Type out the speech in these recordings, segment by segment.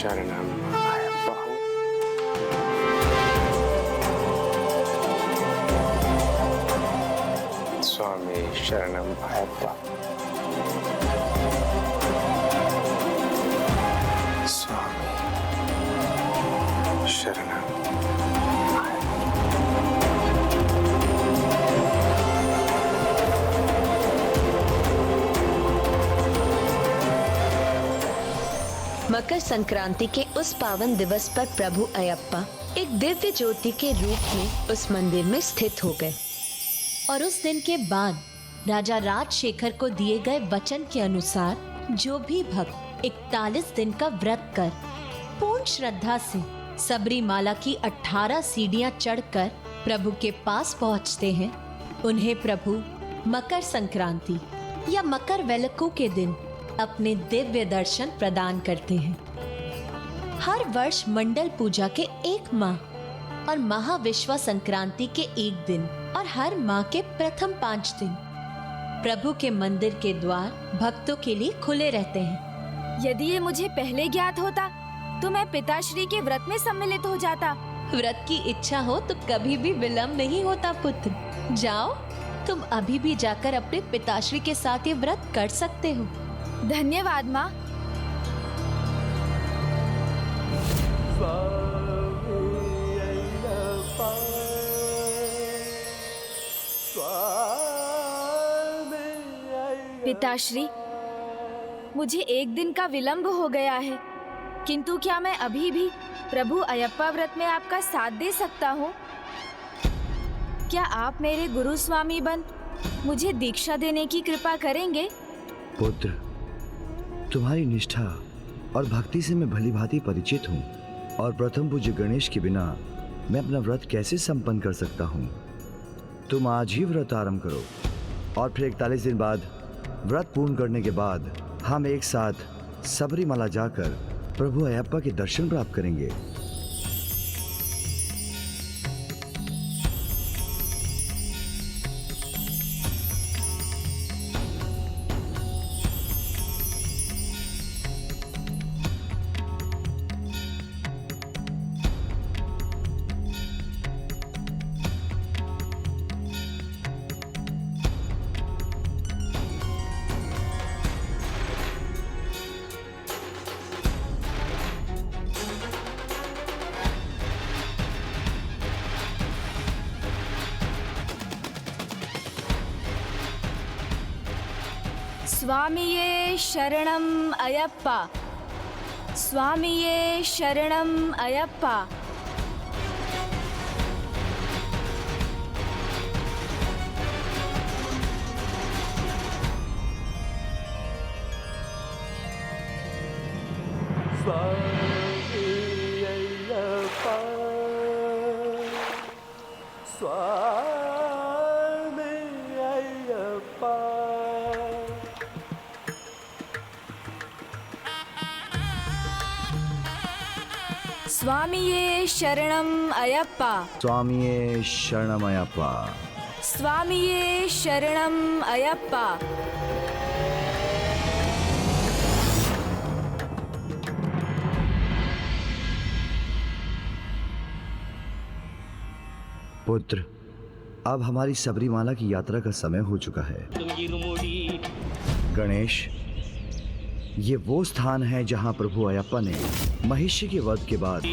शरणम अयप्पा। स्वामी शरणम अयप्पा। स्वामी शरणम मकर संक्रांति के उस पावन दिवस पर प्रभु अयप्पा एक दिव्य ज्योति के रूप में उस मंदिर में स्थित हो गए। और उस दिन के बाद राजा राजशेखर को दिए गए वचन के अनुसार जो भी भक्त 41 दिन का व्रत कर पूर्ण श्रद्धा से सबरीमाला की 18 सीढ़ियां चढ़कर प्रभु के पास पहुंचते हैं, उन्हें प्रभु मकर संक्रांति या मकर वेलक्कू के दिन अपने दिव्य दर्शन प्रदान करते हैं। हर वर्ष मंडल पूजा के 1 माह और महाविश्वा संक्रांति के 1 दिन और हर माह के प्रथम 5 दिन प्रभु के मंदिर के द्वार भक्तों के लिए खुले रहते हैं। यदि ये मुझे पहले ज्ञात होता तो मैं पिताश्री के व्रत में सम्मिलित हो जाता। व्रत की इच्छा हो तो कभी भी विलंब नहीं होता पुत्र। जाओ, तुम अभी भी जाकर अपने पिताश्री के साथ ये व्रत कर सकते हो। धन्यवाद माँ। पिताश्री, मुझे 1 दिन का विलंब हो गया है, किंतु क्या मैं अभी भी प्रभु अयप्पा व्रत में आपका साथ दे सकता हूँ? क्या आप मेरे गुरु स्वामी बन मुझे दीक्षा देने की कृपा करेंगे? पुत्र, तुम्हारी निष्ठा और भक्ति से मैं भली भांति परिचित हूँ, और प्रथम पूज्य गणेश के बिना मैं अपना व्रत कैसे संपन्न कर सकता हूँ। तुम आज ही व्रत आरंभ करो और फिर 41 दिन बाद व्रत पूर्ण करने के बाद हम एक साथ सबरीमाला जाकर प्रभु अयप्पा के दर्शन प्राप्त करेंगे। स्वामिये शरणम अयप्पा। स्वामिये शरणम अयप्पा। स्वामिये शरणम अयप्पा। स्वामिये शरणम अयप्पा। स्वामिये शरणम अयप्पा। पुत्र, अब हमारी सबरीमाला की यात्रा का समय हो चुका है। गणेश, ये वो स्थान है जहाँ प्रभु अयप्पा ने महिषी के वध के बाद।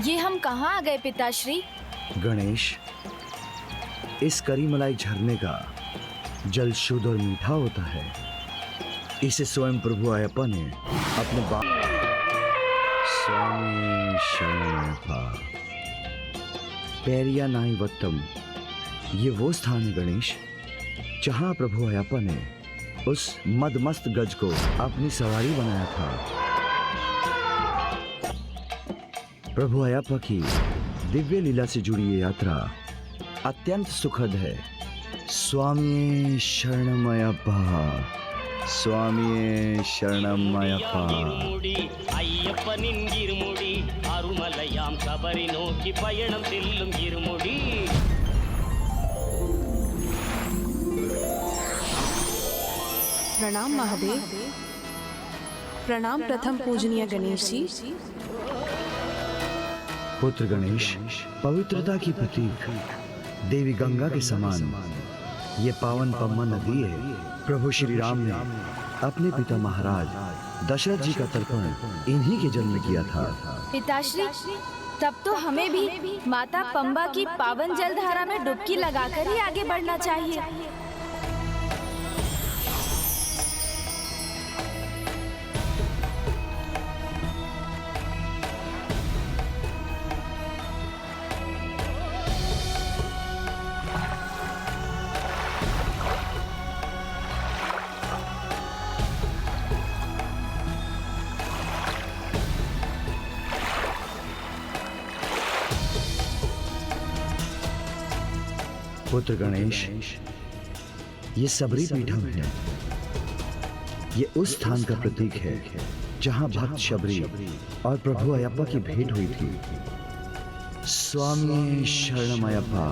ये हम कहाँ आ गए पिताश्री? गणेश, इस करीमलाई झरने का जल शुद्ध और मीठा होता है। इसे स्वयं प्रभु अयप्पा ने अपने स्वामी शरणप्पा पेरिया नाई वत्तम, ये वो स्थान है गणेश जहाँ प्रभु अयप्पा ने उस मदमस्त गज को अपनी सवारी बनाया था। प्रभु अयप्पा की दिव्य लीला से जुड़ी ये यात्रा अत्यंत सुखद है। स्वामी शरणम अयप्पा। स्वामी शरणम अयप्पा। ஐயப்பனின் இருமுடி அருமலையாம் சபரி நோக்கி பயணம் செல்லும் இருமுடி। प्रणाम महादेव। प्रणाम प्रथम पूजनीय गणेश जी। पुत्र गणेश, पवित्रता की प्रतीक देवी गंगा के समान ये पावन पम्मा नदी है। प्रभु श्री राम ने अपने पिता महाराज दशरथ जी का तर्पण इन्हीं के जल में किया था। पिताश्री, तब तो हमें भी माता पंबा की पावन जलधारा में डुबकी लगाकर ही आगे बढ़ना चाहिए। पुत्र गणेश, ये सबरी पीठम है। ये उस स्थान का प्रतीक है जहां भक्त शबरी और प्रभु अयप्पा की भेंट हुई थी। स्वामी शरणम अयप्पा।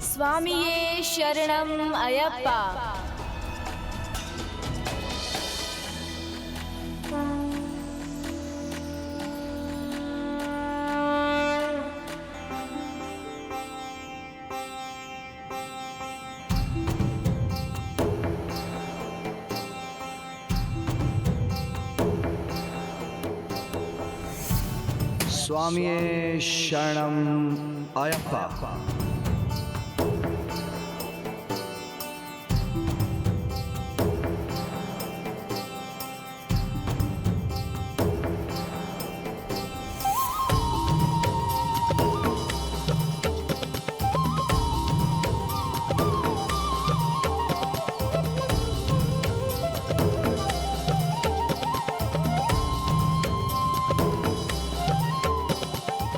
स्वामिये शरणम अयप्पा। स्वामी शरणम अयप्पा।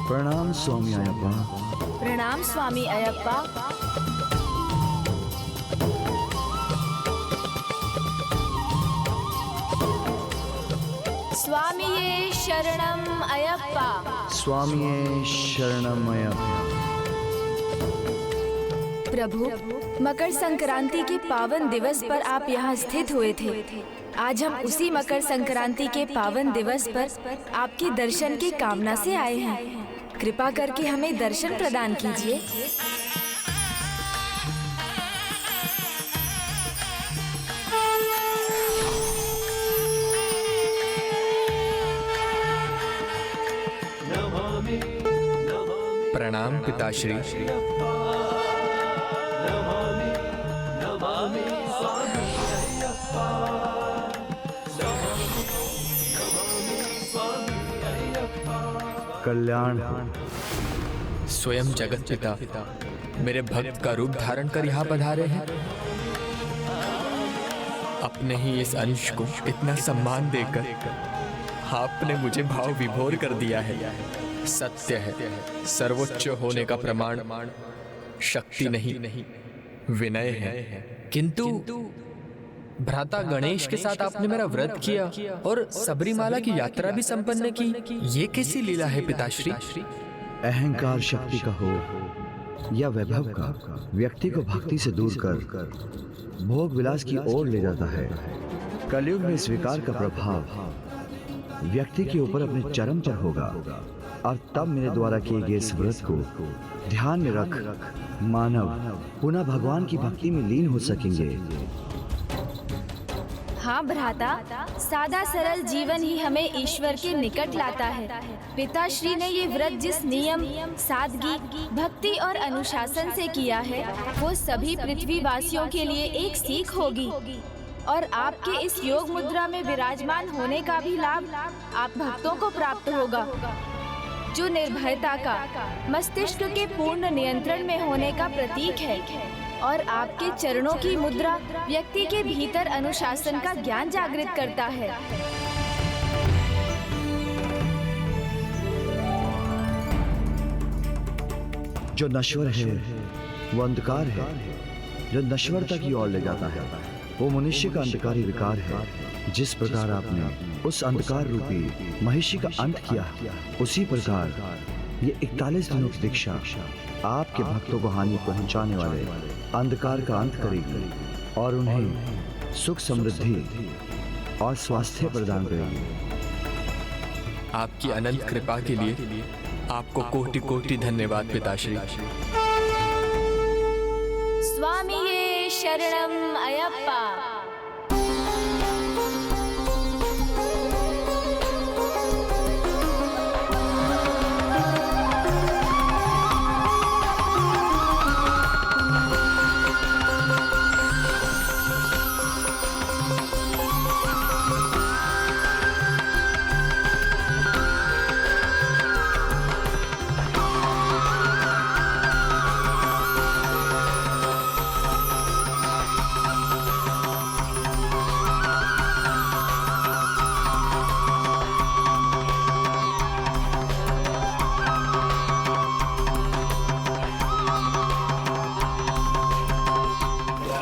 प्रणाम स्वामी अयप्पा। प्रणाम स्वामी अयप्पा। स्वामिये शरणम अयप्पा। स्वामी शरणम अयप्पा। प्रभु, मकर संक्रांति के पावन दिवस पर आप यहाँ स्थित हुए थे। आज हम उसी मकर संक्रांति के पावन दिवस पर आपके दर्शन की कामना से आए हैं। कृपा करके हमें दर्शन प्रदान कीजिए। प्रणाम पिताश्री। कल्याण। स्वयं जगत पिता मेरे भक्त का रूप धारण कर यहाँ पधारे हैं। अपने ही इस अंश को इतना सम्मान देकर आपने मुझे भाव विभोर कर दिया है। सत्य है, सर्वोच्च होने का प्रमाण शक्ति नहीं विनय है। किंतु भ्राता गणेश के साथ आपने मेरा व्रत किया और सबरीमाला की यात्रा भी संपन्न की। ये कैसी लीला है पिताश्री? अहंकार शक्ति का हो या वैभव का, व्यक्ति को भक्ति से दूर कर भोग विलास की ओर ले जाता है। कलयुग में स्वीकार का प्रभाव व्यक्ति के ऊपर अपने चरम पर होगा और तब मेरे द्वारा किए गए इस व्रत को ध्यान में रख मानव पुनः भगवान की भक्ति में लीन हो सकेंगे। हाँ भ्राता, सादा सरल जीवन ही हमें ईश्वर के निकट लाता है। पिताश्री ने ये व्रत जिस नियम, सादगी, भक्ति और अनुशासन से किया है, वो सभी पृथ्वी वासियों के लिए एक सीख होगी। और आपके इस योग मुद्रा में विराजमान होने का भी लाभ आप भक्तों को प्राप्त होगा, जो निर्भयता का, मस्तिष्क के पूर्ण नियंत्रण में होने का प्रतीक है। और आपके चरणों की मुद्रा व्यक्ति के भीतर अनुशासन का ज्ञान जागृत करता है। जो नश्वर है वो अंधकार है, जो नश्वरता की ओर ले जाता है वो मनुष्य का अंधकारी विकार है। जिस प्रकार आपने उस अंधकार रूपी महिषी का अंत किया, उसी प्रकार ये 41 दिनों की दीक्षा आपके भक्तों को हानि पहुंचाने वाले अंधकार का अंत करेगी और उन्हें सुख समृद्धि और स्वास्थ्य प्रदान करेगी। आपकी अनंत कृपा के लिए आपको कोटि कोटि धन्यवाद पिताश्री। स्वामिये शरणम अयप्पा।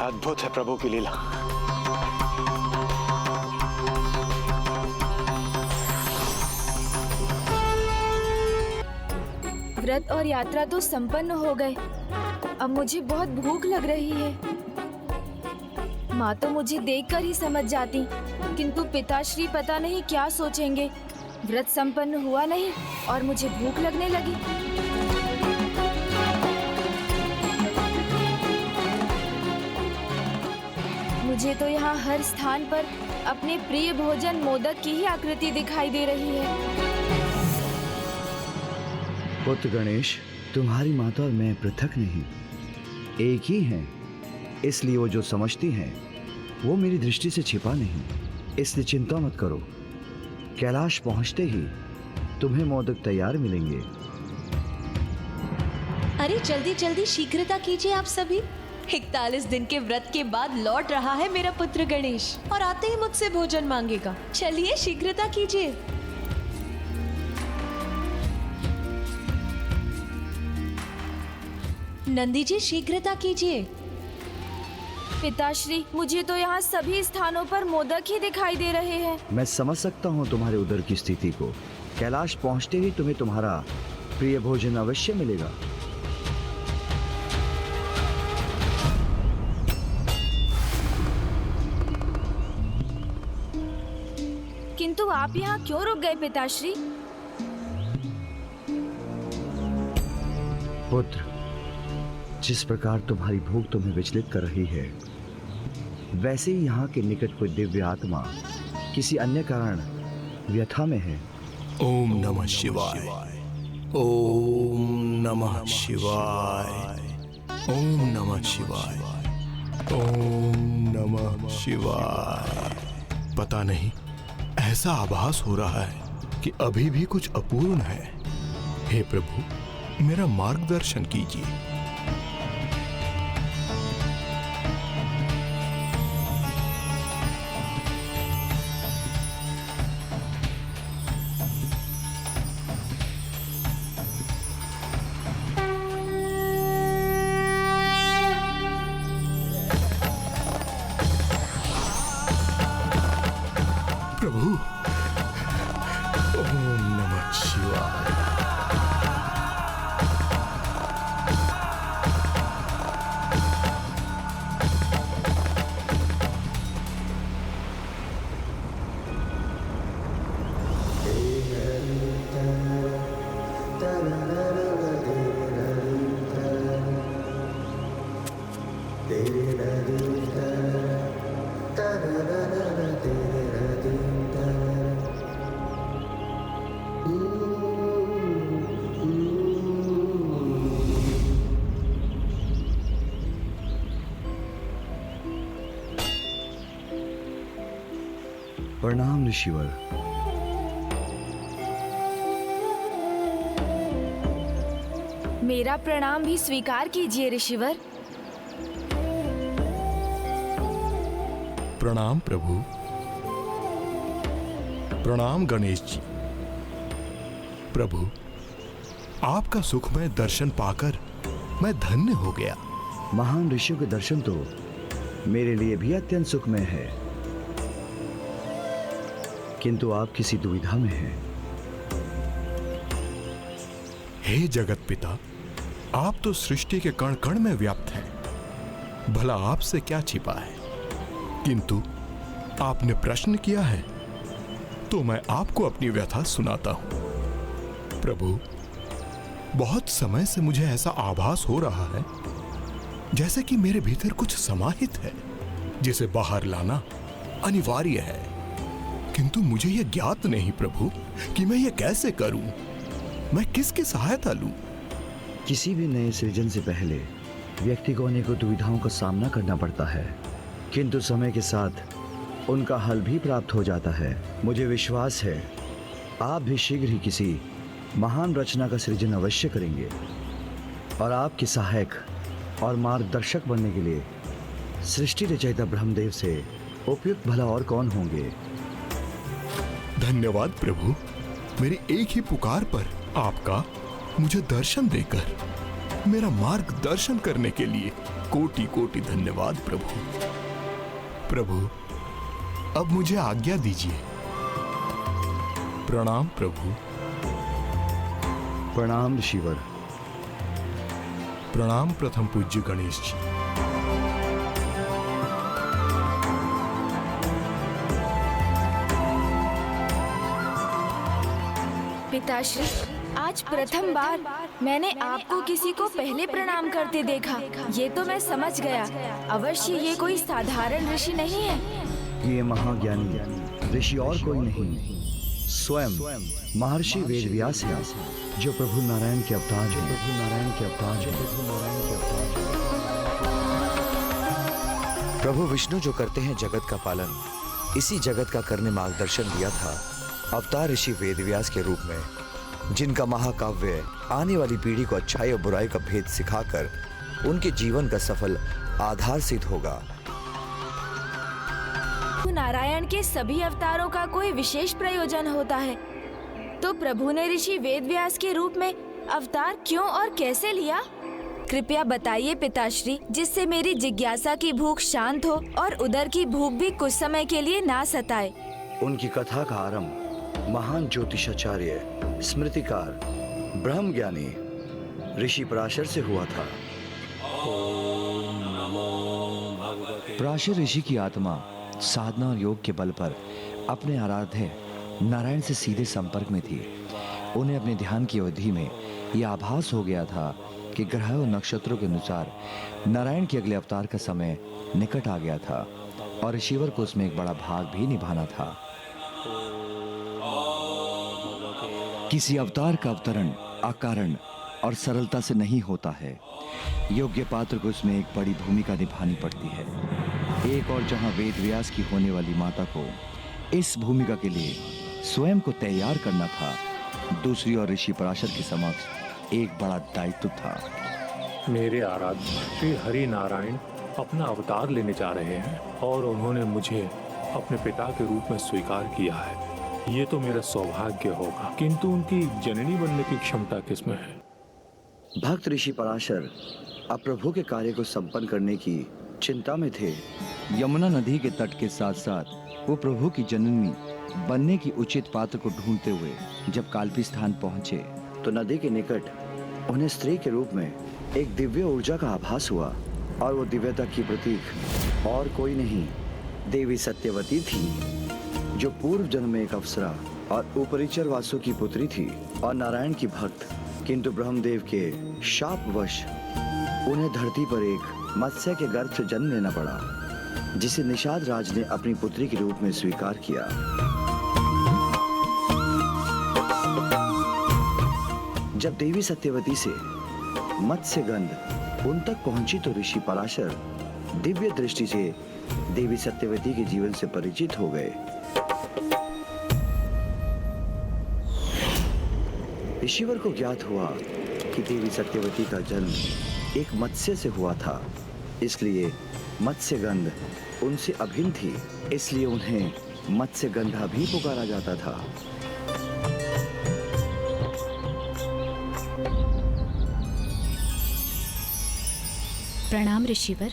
अद्भुत है प्रभु की लीला। व्रत और यात्रा तो संपन्न हो गए। अब मुझे बहुत भूख लग रही है। माँ तो मुझे देखकर ही समझ जाती, किंतु पिताश्री पता नहीं क्या सोचेंगे। व्रत संपन्न हुआ नहीं और मुझे भूख लगने लगी। मुझे तो यहाँ हर स्थान पर अपने प्रिय भोजन मोदक की ही आकृति दिखाई दे रही है। पुत्र गणेश, तुम्हारी माता और मैं पृथक नहीं, एक ही हैं। इसलिए वो जो समझती हैं वो मेरी दृष्टि से छिपा नहीं। इसलिए चिंता मत करो, कैलाश पहुंचते ही तुम्हें मोदक तैयार मिलेंगे। अरे जल्दी जल्दी शीघ्रता कीजिए आप सभी। 41 दिन के व्रत के बाद लौट रहा है मेरा पुत्र गणेश और आते ही मुझसे भोजन मांगेगा। चलिए शीघ्रता कीजिए। नंदी जी शीघ्रता कीजिए। पिताश्री, मुझे तो यहाँ सभी स्थानों पर मोदक ही दिखाई दे रहे हैं। मैं समझ सकता हूँ तुम्हारे उदर की स्थिति को। कैलाश पहुंचते ही तुम्हें तुम्हारा प्रिय भोजन अवश्य मिलेगा। किंतु आप यहाँ क्यों रुक गए पिताश्री? पुत्र, जिस प्रकार तुम्हारी भूख तुम्हें विचलित कर रही है, वैसे ही यहाँ के निकट कोई दिव्य आत्मा किसी अन्य कारण व्यथा में है। ओम नमः शिवाय। ओम नमः शिवाय। ओम नमः शिवाय। ओम नमः शिवाय। पता नहीं, ऐसा आभास हो रहा है कि अभी भी कुछ अपूर्ण है। हे प्रभु, मेरा मार्गदर्शन कीजिए। प्रभु, ओम नमः शिवाय। प्रणाम ऋषिवर। मेरा प्रणाम भी स्वीकार कीजिए ऋषिवर। प्रणाम प्रभु। प्रणाम गणेश जी। प्रभु, आपका सुखमय दर्शन पाकर मैं धन्य हो गया। महान ऋषियों के दर्शन तो मेरे लिए भी अत्यंत सुखमय है, किंतु आप किसी दुविधा में हैं। हे जगत पिता, आप तो सृष्टि के कण कण में व्याप्त हैं। भला आपसे क्या छिपा है, किंतु आपने प्रश्न किया है तो मैं आपको अपनी व्यथा सुनाता हूं। प्रभु, बहुत समय से मुझे ऐसा आभास हो रहा है जैसे कि मेरे भीतर कुछ समाहित है जिसे बाहर लाना अनिवार्य है, किंतु मुझे यह ज्ञात नहीं प्रभु कि मैं यह कैसे करूं। मैं किसकी सहायता लूं? किसी भी नए सृजन से पहले व्यक्ति को अनेकों दुविधाओं का सामना करना पड़ता है, किंतु समय के साथ उनका हल भी प्राप्त हो जाता है। मुझे विश्वास है आप भी शीघ्र ही किसी महान रचना का सृजन अवश्य करेंगे और आपके सहायक और मार्गदर्शक बनने के लिए सृष्टि रचयिता ब्रह्मदेव से उपयुक्त भला और कौन होंगे। धन्यवाद प्रभु, मेरी एक ही पुकार पर आपका मुझे दर्शन देकर मेरा मार्गदर्शन करने के लिए कोटि कोटि धन्यवाद प्रभु। प्रभु, अब मुझे आज्ञा दीजिए। प्रणाम प्रभु। प्रणाम ऋषिवर। प्रणाम प्रथम पूज्य गणेश जी। पिताश्री, आज प्रथम बार मैंने आपको किसी को पहले प्रणाम करते देखा। ये तो मैं समझ गया, अवश्य ये कोई साधारण ऋषि नहीं है। ये महाज्ञानी ऋषि और कोई नहीं, स्वयं महर्षि वेदव्यास है, जो प्रभु नारायण के अवतार हैं। प्रभु नारायण के अवतार हैं। प्रभु विष्णु जो करते हैं जगत का पालन, इसी जगत का करने मार्गदर्शन दिया था अवतार ऋषि वेदव्यास के रूप में, जिनका महाकाव्य आने वाली पीढ़ी को अच्छाई और बुराई का भेद सिखाकर उनके जीवन का सफल आधार सिद्ध होगा। नारायण के सभी अवतारों का कोई विशेष प्रयोजन होता है, तो प्रभु ने ऋषि वेदव्यास के रूप में अवतार क्यों और कैसे लिया? कृपया बताइए पिताश्री, जिससे मेरी जिज्ञासा की भूख शांत हो और उदर की भूख भी कुछ समय के लिए ना सताए। उनकी कथा का आरंभ महान ज्योतिषाचार्य, स्मृतिकार, ब्रह्मज्ञानी ऋषि पराशर से हुआ था। पराशर ऋषि की आत्मा साधना और योग के बल पर अपने आराध्य नारायण से सीधे संपर्क में थी। उन्हें अपने ध्यान की अवधि में यह आभास हो गया था कि ग्रह और नक्षत्रों के अनुसार नारायण के अगले अवतार का समय निकट आ गया था और ऋषिवर को उसमें एक बड़ा भाग भी निभाना था। किसी अवतार का अवतरण अकारण और सरलता से नहीं होता है। योग्य पात्र को उसमें एक बड़ी भूमिका निभानी पड़ती है। एक और जहां वेदव्यास की होने वाली माता को इस भूमिका के लिए स्वयं को तैयार करना था, दूसरी ओर ऋषि पराशर के समक्ष एक बड़ा दायित्व था। मेरे आराध्य श्री हरि नारायण अपना अवतार लेने जा रहे हैं और उन्होंने मुझे अपने पिता के रूप में स्वीकार किया है। ये तो मेरा सौभाग्य होगा, किंतु उनकी जननी बनने की क्षमता किसमें है? भक्त ऋषि पराशर अब प्रभु के कार्य को संपन्न करने की चिंता में थे। यमुना नदी के तट के साथ साथ वो प्रभु की जननी बनने की उचित पात्र को ढूंढते हुए जब काल्पी स्थान पहुंचे तो नदी के निकट उन्हें स्त्री के रूप में एक दिव्य ऊर्जा का आभास हुआ और वो दिव्यता की प्रतीक और कोई नहीं, देवी सत्यवती थी, जो पूर्व जन्म में एक अप्सरा और उपरिचर वासु की पुत्री थी और नारायण की भक्त। किंतु ब्रह्मदेव के शापवश उन्हें धरती पर एक मत्स्य के गर्भ से जन्म लेना पड़ा, जिसे निषाद राज ने अपनी पुत्री के रूप में स्वीकार किया। जब देवी सत्यवती से मत्स्य गंध उन तक पहुंची तो ऋषि पराशर दिव्य दृष्टि से देवी सत्यवती के जीवन से परिचित हो गए। ऋषिवर को ज्ञात हुआ कि देवी सत्यवती का जन्म एक मत्स्य से हुआ था, इसलिए मत्स्य गंध उनसे अभिन्न थी, इसलिए उन्हें मत्स्य गंधा भी पुकारा जाता था। प्रणाम ऋषिवर।